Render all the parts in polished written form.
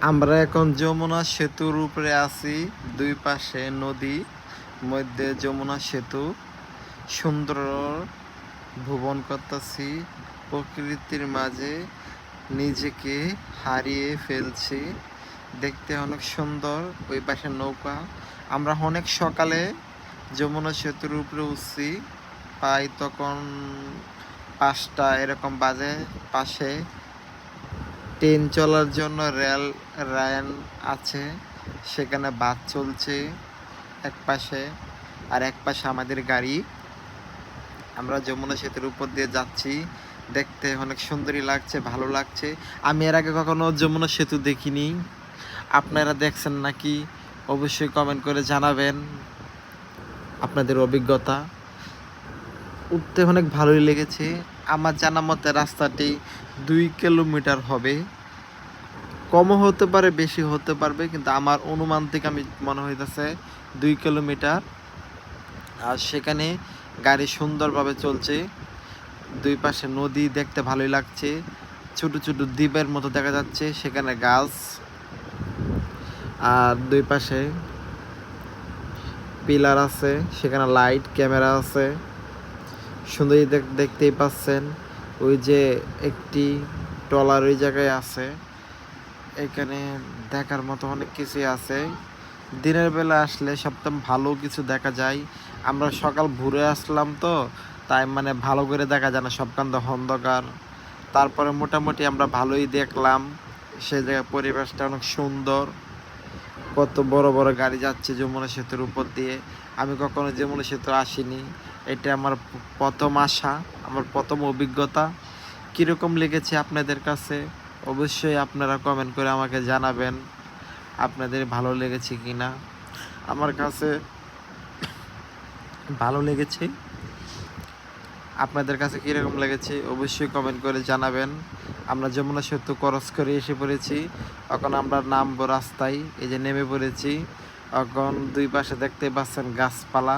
আমরা এখন যমুনা সেতুর উপরে আছি। দুই পাশে নদী, মধ্যে যমুনা সেতু। সুন্দর ভ্রমণ করতেছি, প্রকৃতির মাঝে নিজেকে হারিয়ে ফেলছি। দেখতে অনেক সুন্দর। ওই পাশে নৌকা। আমরা অনেক সকালে যমুনা সেতুর উপরে উঠছি, প্রায় তখন 5টা এরকম বাজে। পাশে ট্রেন চলার জন্য রেল লাইন আছে, সেখানে বাস চলছে এক পাশে, আর এক পাশে আমাদের গাড়ি। আমরা যমুনা সেতুর উপর দিয়ে যাচ্ছি, দেখতে অনেক সুন্দরই লাগছে, ভালো লাগছে। আমি এর আগে কখনো যমুনা সেতু দেখিনি, আপনারা দেখছেন নাকি অবশ্যই কমেন্ট করে জানাবেন আপনাদের অভিজ্ঞতা। উঠতে অনেক ভালোই লেগেছে। আমার জানা মতে রাস্তাটি 2 কিলোমিটার হবে, কমও হতে পারে, বেশি হতে পারবে, কিন্তু আমার অনুমান থেকে আমি মনে হইতেছে 2 কিলোমিটার। আর সেখানে গাড়ি সুন্দরভাবে চলছে। দুই পাশে নদী, দেখতে ভালোই লাগছে। ছোট ছোট দ্বীপের মতো দেখা যাচ্ছে, সেখানে গাছ, আর দুই পাশে পিলার আছে, সেখানে লাইট ক্যামেরা আছে। সুন্দরই দেখতেই পাচ্ছেন। ওই যে একটি ট্রলার ওই জায়গায় আছে। এখানে দেখার মতো অনেক কিছুই আছে। দিনের বেলা আসলে সবথেকে ভালো কিছু দেখা যায়। আমরা সকাল ভোরে আসলাম তো, তাই মানে ভালো করে দেখা যায় না, সবখান অন্ধকার। তারপরে মোটামুটি আমরা ভালোই দেখলাম। সেই জায়গায় পরিবেশটা অনেক সুন্দর। কত বড় বড় গাড়ি যাচ্ছে যমুনা সেতুর উপর দিয়ে। আমি কখনো যমুনা সেতু আসিনি, এটা আমার প্রথম আসা, আমার প্রথম অভিজ্ঞতা। কীরকম লেগেছে আপনাদের কাছে অবশ্যই আপনারা কমেন্ট করে আমাকে জানাবেন আপনাদের ভালো লেগেছে কি না। আমার কাছে ভালো লেগেছে, আপনাদের কাছে কীরকম লেগেছে অবশ্যই কমেন্ট করে জানাবেন। আমরা যমুনা সেতু ক্রস করে এসে পড়েছি, এখন আমরা নামবো রাস্তায়। এই যে নেমে পড়েছি। এখন দুই পাশে দেখতে পাচ্ছেন গাছপালা।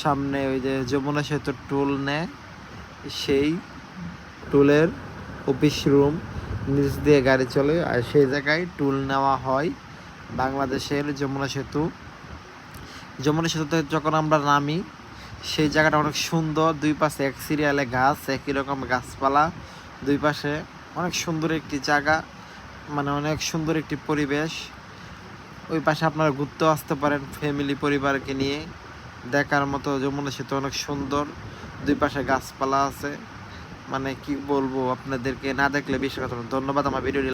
সামনে ওই যে যমুনা সেতুর টোল নেয়, সেই টোলের অফিস রুম, নিচ দিয়ে গাড়ি চলে, আর সেই জায়গায় টোল নেওয়া হয়। বাংলাদেশের যমুনা সেতুতে যখন আমরা নামি, সেই জায়গাটা অনেক সুন্দর। দুই পাশে এক সিরিয়ালে গাছ, একই রকম গাছপালা। দুই পাশে অনেক সুন্দর একটি জায়গা, মানে অনেক সুন্দর একটি পরিবেশ। ওই পাশে আপনারা ঘুরতেও আসতে পারেন ফ্যামিলি পরিবারকে নিয়ে। দেখার মতো যমুনা সেতু অনেক সুন্দর। দুই পাশে গাছপালা আছে, মানে কি বলবো আপনাদেরকে, না দেখলে বেশি কথা। ধন্যবাদ আমার ভিডিওটি